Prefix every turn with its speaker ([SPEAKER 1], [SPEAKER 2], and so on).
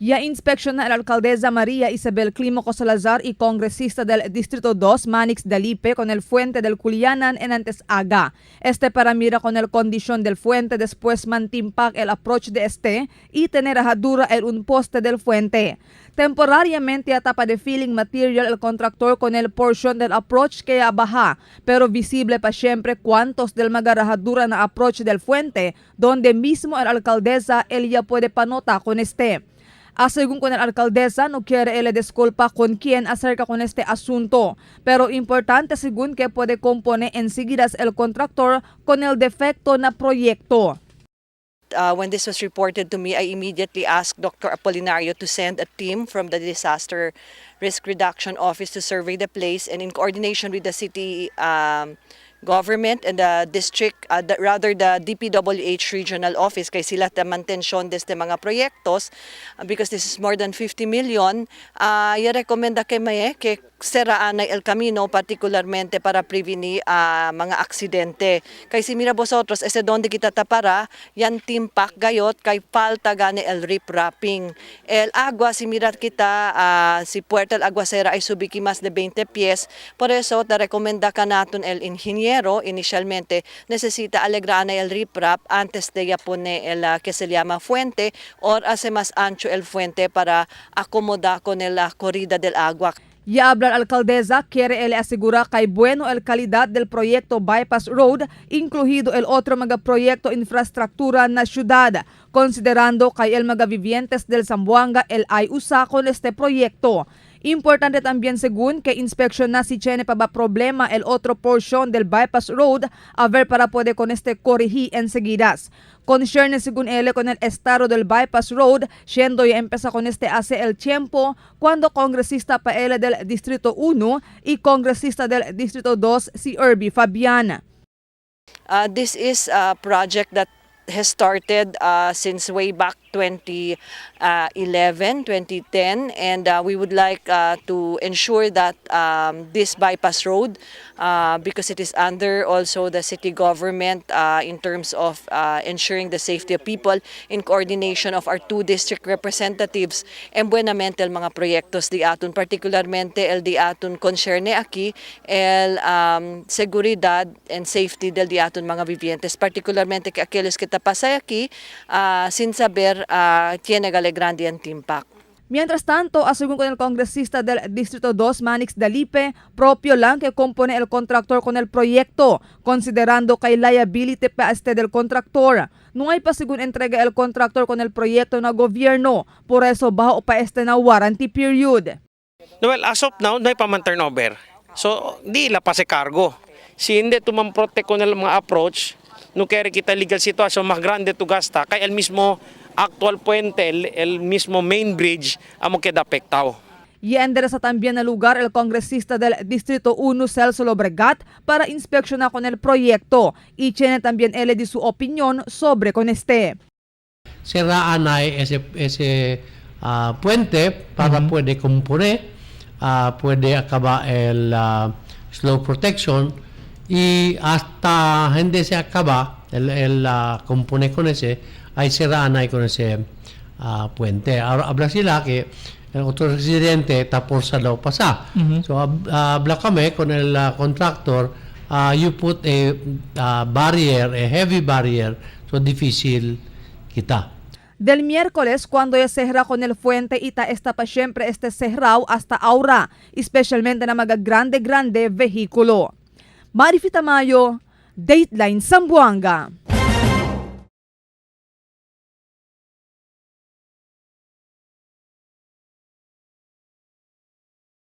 [SPEAKER 1] Ya inspección na la alcaldesa María Isabel Climoco Salazar y congresista del Distrito 2, Manix Dalipe, con el fuente del Culianan en antes aga. Para mira con el condición del fuente, después mantimpak el approach de y tener ajadura un poste del fuente. Temporariamente atapa de filling material el contractor con el portion del approach que baja, pero visible pa siempre cuantos del magarajadura na approach del fuente, donde mismo el alcaldesa ella puede panota con Según con el alcaldesa, no quiere él disculpa con quien acerca con este asunto, pero importante según que puede componer enseguida el contractor con el defecto na proyecto.
[SPEAKER 2] When this was reported to me, I immediately asked Dr. Apolinario to send a team from the Disaster Risk Reduction Office to survey the place, and in coordination with the city government and the district, the DPWH regional office, kay sila mantensyon deste mga proyektos, because this is more than 50 million, i-recommenda kay Maye kay seraan ay el camino particularmente para prevenir mga aksidente. Kay si mira vosotros, donde kita tapara, yan timpak gayot kay falta gani el riprapping. El agua, si mira kita, si Puerto el Aguacera ay subiki mas de 20 pies, por eso te rekomenda ka natin el ingeniero, inicialmente, necesita alegraan el riprap antes de ya pone el que se llama fuente, or hace más ancho el fuente para acomoda con la corrida del agua.
[SPEAKER 1] Ya habla la alcaldesa, quiere él asegurar que hay bueno el calidad del proyecto Bypass Road, incluido el otro megaproyecto infraestructura na ciudad, considerando que el magavivientes del Zamboanga el ay usa con este proyecto. Importante también según que inspección na si tiene pa ba problema el otro porción del Bypass Road, a ver para poder con corregir enseguida. Concerne según él con el estado del Bypass Road, siendo ya empezó con hace el tiempo cuando congresista pa él del Distrito 1 y congresista del Distrito 2 si Irby Fabiana.
[SPEAKER 2] This is a project that has started since way back 2011, 2010, and we would like to ensure that this bypass road, because it is under also the city government in terms of ensuring the safety of people, in coordination of our two district representatives, and buenamente el mga proyektos di aton, particularmente el di aton concerne aquí, el seguridad and safety del di aton mga vivientes, particularmente que aquellos que tapasay aquí sin saber tiene grande ang timpak.
[SPEAKER 1] Mientras tanto, según con el congresista del Distrito 2, Manix Dalipe, propio lang que compone el contractor con el proyecto, considerando que hay liability pa del contractor. No hay pa según entrega el contractor con el proyecto na gobierno, por eso bajo pa na warranty period.
[SPEAKER 3] Well, as of now, no hay pa man turnover. So, di la pa si cargo. Si hindi tumamprote con el mga approach, no kaya kita legal sitwasyon, mas grande to gasta, kaya el mismo actual puente, el mismo main bridge, amo queda afectado.
[SPEAKER 1] Y endereza también al lugar el congresista del Distrito 1, Celso Lobregat, para inspeccionar con el proyecto, y tiene también él de su opinión sobre con
[SPEAKER 4] Serán ese puente para puede componer, puede acabar el slow protection, y hasta gente se acaba el compone con ese, ahí serán ahí con ese puente. Ahora habla sila que el otro residente está por salado pasar. So habla kami con el contractor, you put a barrier, a heavy barrier, so difícil kita.
[SPEAKER 1] Del miércoles, cuando ya cerró con el fuente, está pa siempre cerrado hasta ahora, especialmente na mga grande vehículo. Marifita Mayo, Dateline Zamboanga.